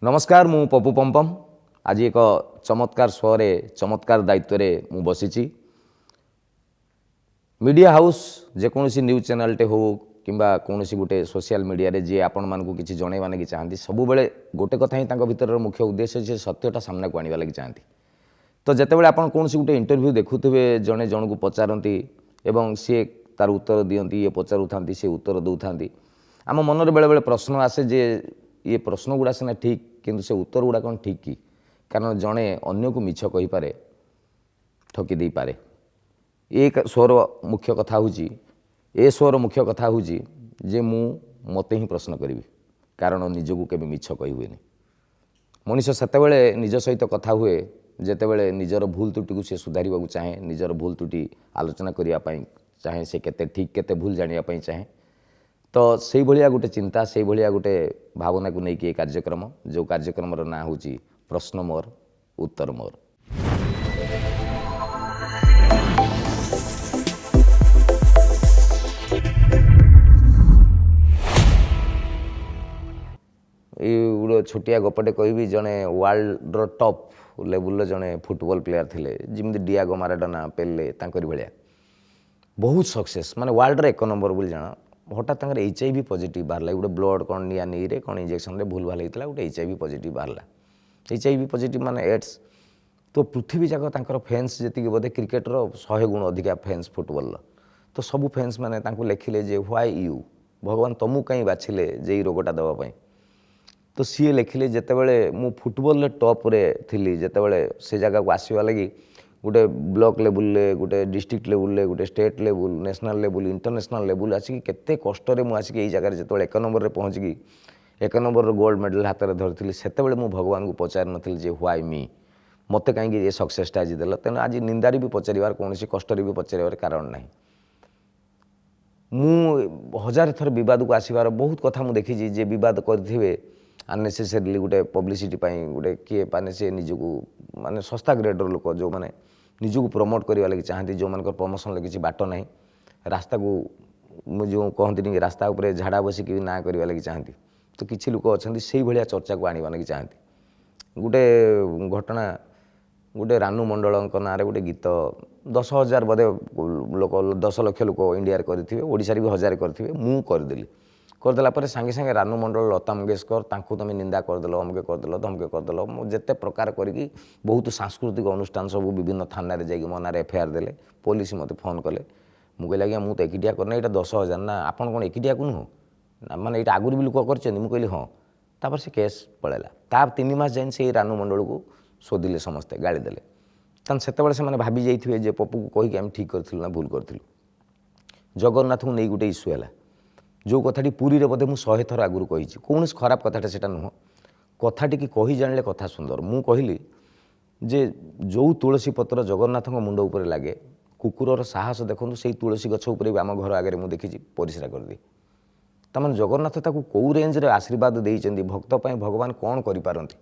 नमस्कार मु पपु पम्पम आज एक चमत्कार शोरे चमत्कार दायित्व मु बसी मीडिया हाउस जेकोसी न्यूज चैनल टे हो किंबा कौन गोटे सोशल मीडिया रे जी आपण मानकु किछि जणैबा लागि चाहती सब बेले गोटे कथा ही तांको भितर मुख्य उद्देश्य जे सत्यटा सामना को आनिबा लागि चाहती। तो जेतेबेले आपण कौन गोटे इंटरव्यू देखुथिबे जणे जण को पचारंती एवं सी तार उत्तर दियंती ये पचारू थांती से उत्तर दउ थांती आम मनरे बेले बेले प्रश्न आसे जे ये प्रश्न गुड़ा सीना ठीक किंतु से उत्तर गुड़ा कौन ठीक कि कारण जड़े अन्य को मिछ कही पारे ठकी दे पारे। एक स्वर मुख्य कथा हूँ ए स्वर मुख्य कथा हूँ जे मु मते ही प्रश्न करी कारण निजको केबे मिछ कही हुए मनीष सेतेबेले निज सहित कथा हुए जेतेबेले निजर भूल त्रुटि को से सुधारिबा चाहे निजर भूल त्रुटि आलोचना करिया चाहे से केते ठीक केते भूल जानिया चाहे तो से भलिया गोटे चिंता से भलिया गोटे भावना को लेकिन कार्यक्रम जो कार्यक्रम ना हूँ प्रश्न मोर उत्तर मोर। ये गोटे छोटिया गपटे कहबी जड़े वर्ल्ड टॉप लेवल जड़े फुटबॉल प्लेयर थिले जिमती डियागो माराडोना पेले तांकरी भलिया बहुत सक्सेस माने वर्ल्ड एक नंबर बोली जाना हठात HIV पॉजिटिव बाहर गोटे ब्लड कौन निया नहीं कौन इंजेक्शन भूल भाल होता गोटे HIV पॉजिटिव बाहर HIV पॉजिटिव माने एड्स तो पृथ्वी जाक फैंस जी बोधे क्रिकेटर 100 गुण अधिका फैंस फुटबॉल तो सबू फैंस मैंने लिखिले जे व्हाई यू भगवान तुमको कहीं बाछिले जे रोगटा देवाई तो सी लिखिले जितेबले मु फुटबॉल टॉप रे थिली जितेबले से जगह को आसवा लगी गोटे ब्लॉक लेवल गोटे डिस्ट्रिक्ट लेवल गोटे state level national level international level आसिक केते कष्ट मुझे यही जगह जो एक नंबर रे पहुँचिकी एक नंबर गोल्ड मेडल हाथ में धरी सेतेबले मु भगवान को पचार नी जे व्हाई मी मत कहीं ये सक्सेसटा आज देल तेणु आज निंदारी भी पचार कौन कष्ट भी पचार कारण ना मु हजार थर बद को आसबार बहुत कथा मुझे देखी जे बद करेंगे अननेसेसरीली गोटे पब्लिसिटी गोटे किए पाने से निजको माने सस्ता ग्रेडर लोक जो मैंने निजको प्रमोट करने लगी चाहती जो मान प्रमोशन लगे किसी बाट ना रास्ता को जो कहती रास्ता उपर झाड़ा बसिक ना करने लगी चाहती तो किसी लोक अच्छा से भाया चर्चा को आने लगी चाहती। गोटे घटना गोटे रानू मंडल ना गोटे गीत 10,000 बोधे लोक 10 लाख लोक इंडिया करेंगे ओडिशा भी 1000 करेंगे मु करदेली करदेला पर सांगे सांगे रानू मंडल लता मंगेशकर तांको तुम निंदा करदेल अमके करदेल धमके करदेल जिते प्रकार करी बहुत सांस्कृतिक अनुष्ठान सब विभिन्न थाना जाकि मो नारे FIR देले पुलिस मत फोन कले मुझे आज्ञा मुझे एकिटिया करना यहाँ 10,000 ना आपन कौन एकिटिया को नुह माने ये आगुरी भी लोक कर कहली हाँ तापर से केस पलैला ता 3 मास जाइन से रानू मंडल को शोधिले समस्ते गाड़ी देले तन सेतेबेले से भाभी जाइथिबे जे पप्पू को कहीकि आम ठीक करथिलु ना भूल करथिलु। जगन्नाथ को नहीं गोटे इश्यू है जो कथाटी पुरी रे बोधे मुझे 100 थर आगुरी कही कौन खराब कथाटा से नुह कथाटी की कही जानिले कथा सुंदर मु कहली जे जो तुलसी पत्र जगन्नाथ मुंड उपर लगे कुकुरर साहस देखूँ से तुलसी गछ उपर आम घर आगे मुझे देखी परिश्रा कर दी तमाम जगन्नाथ ताकू कौ रेंज रे आशीर्वाद देइचंदी भक्त पाई भगवान कौन करिपारंती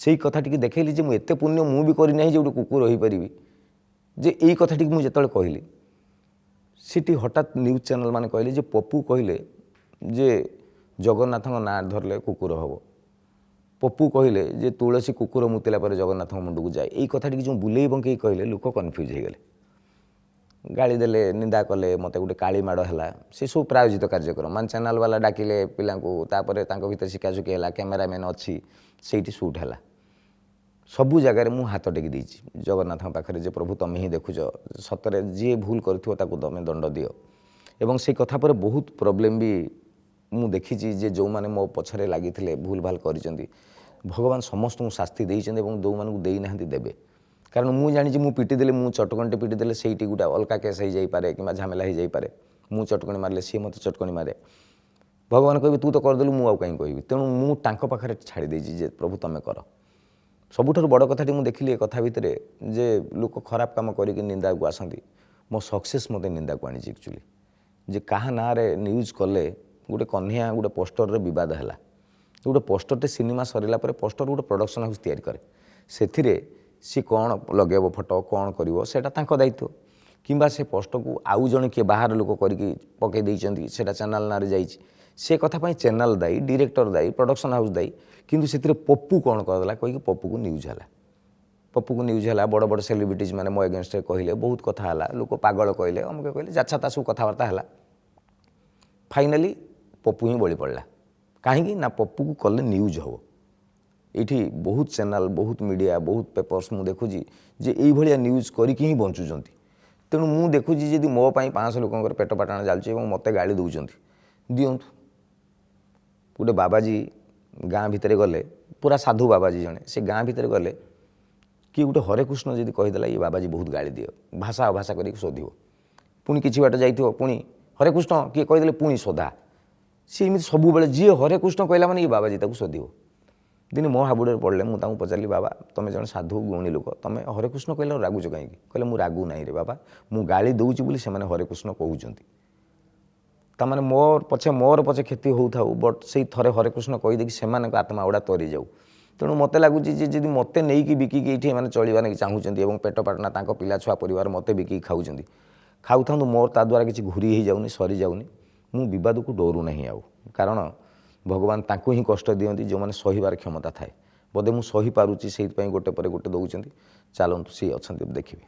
से कथाटी देखली जे मुझे पुण्य मु भी करना जो कुकुर हो पारि जे यही कथाटी मुझे कहली सीटी हठात न्यूज चैनल माने कहले जे पप्पू कहले जे जगन्नाथ ना धरले कुकुर हम पप्पू कहले जे तुलसी कुकुर मुतिला पर जगन्नाथ मुंड को जाए यही कथाटी जो बुले बंकई कहले लोक कन्फ्यूज हो गले गाड़ी देले निंदा कले मत गोटे काली माड़ है से सब प्रायोजित कार्यक्रम मान चैनल वाला डाकिले पिला भर शिकाशुकी है कैमेरामैन अच्छी से सुट है सबू जगार मु हाथ टेकी देछि जगन्नाथ पाखे जे प्रभु तुम ही देखुच सतरे जी भूल करथिबो ताकू तुम दंड दियो एवं से कथा पर बहुत प्रॉब्लम भी मु देखी जे जो माने मो पछरे लागिथिले भूल भाल करिसेंती भगवान समस्त को शास्ति देइछेंती एवं जो मानकू देई नाहंती देबे कारण मु जानी मु पिटी देले मु चटकणटे पिटी देले सेठी गोटा अलका केस हो जाई पारे कि झमेला हो जाई पारे मु चटकणी मारले सी मत चटकणी मारे भगवान कहबे तू तो करदेलु मु आउ कहीं कहबी तेणु मु तांको पाखरे छाड़ी देछि जे प्रभु तमे कर सबुठार बड़ कथाटी मुझे देखिली कथा भितर जे लोक खराब काम करके निंदा को आसती मो सक्सेस मत निंदा को आनी एक्चुअली जे कहा ना रे न्यूज कले गोटे कन्या गोटे पोस्टर रे विवाद है गोटे पोस्टरटे सिनेमा सरला पोस्टर गोटे प्रोडक्शन हाउस तैयारी करे से सी कौन लगेब फोटो कौन करिवो सेटा तांको दायित्व किंबा से पोस्ट को आउ जन किए बाहर लोक करके पकई देइचंती सेटा चैनल ना रे जाइछि से कथा चैनल दायी डायरेक्टर दायी प्रोडक्शन हाउस दायी किंतु से पप्पू कौन करदेला कहीकि पप्पू को न्यूज है पप्पू को न्यूज है बड़ बड़ सेलिब्रिटीज मैंने मो एगेन्स्ट कहले बहुत कथा है लोक पागल कहले अमुक कहले जाछा सब कथबार्ता है फाइनाली पप्पू ही बड़ी पड़ा कहीं ना पप्पू को कले न्यूज हम ये बहुत चैनल बहुत मीडिया बहुत पेपर्स मुझे देखुची जे ये न्यूज करके ही बंचुंट तेणु मुझे देखुची जी मो 500 लोक पेट पाटना जालुची मत गाड़ी दौरान दिंतु गोटे बाबाजी गाँ भितर गले पूरा साधु बाबाजी जड़े से गाँ भितर गले कि गोटे हरे कृष्ण जब कहीदेला ये बाबाजी बहुत गाड़ी दियो भाषा अभाषा कर शोध पुणी कि बाट जाइए पुणी हरे कृष्ण किए कहीदेले पुणी शोधा सी एमती सब जी हरे कृष्ण कहला मैंने ये बाबाजी शोध दिने मो हाबुड़े पड़े मुझे पचारि बाबा तुम जन साधु गुणी लोक तुम हरे कृष्ण कहला रागुच कहीं कहले मुझे रागु ना रे बाबा मु गाड़ी दूची बोली से हरे कृष्ण कहते ताने मोर पछे क्षति होता बट से थे हरे कृष्ण कहीदे से आत्मा गुड़ा तरी जाऊ तेणु मत लगुच जी मत नहीं बिकिकी ये मैंने चलवा चाहूँ पेट पाटना पिला छुआ परिवार मत बिकिकी खाऊ था मोर ता द्वारा किसी घूरी ही जाऊनी सरी जाऊनी मु बद को डरू ना आउ कारण भगवान तांको ही कष्ट दियंती जो मैंने सहीबार क्षमता थाए बोधे मुझे सही पारुची से गोटे पर गोटे दौरान चलतु सी अच्छा देखिए।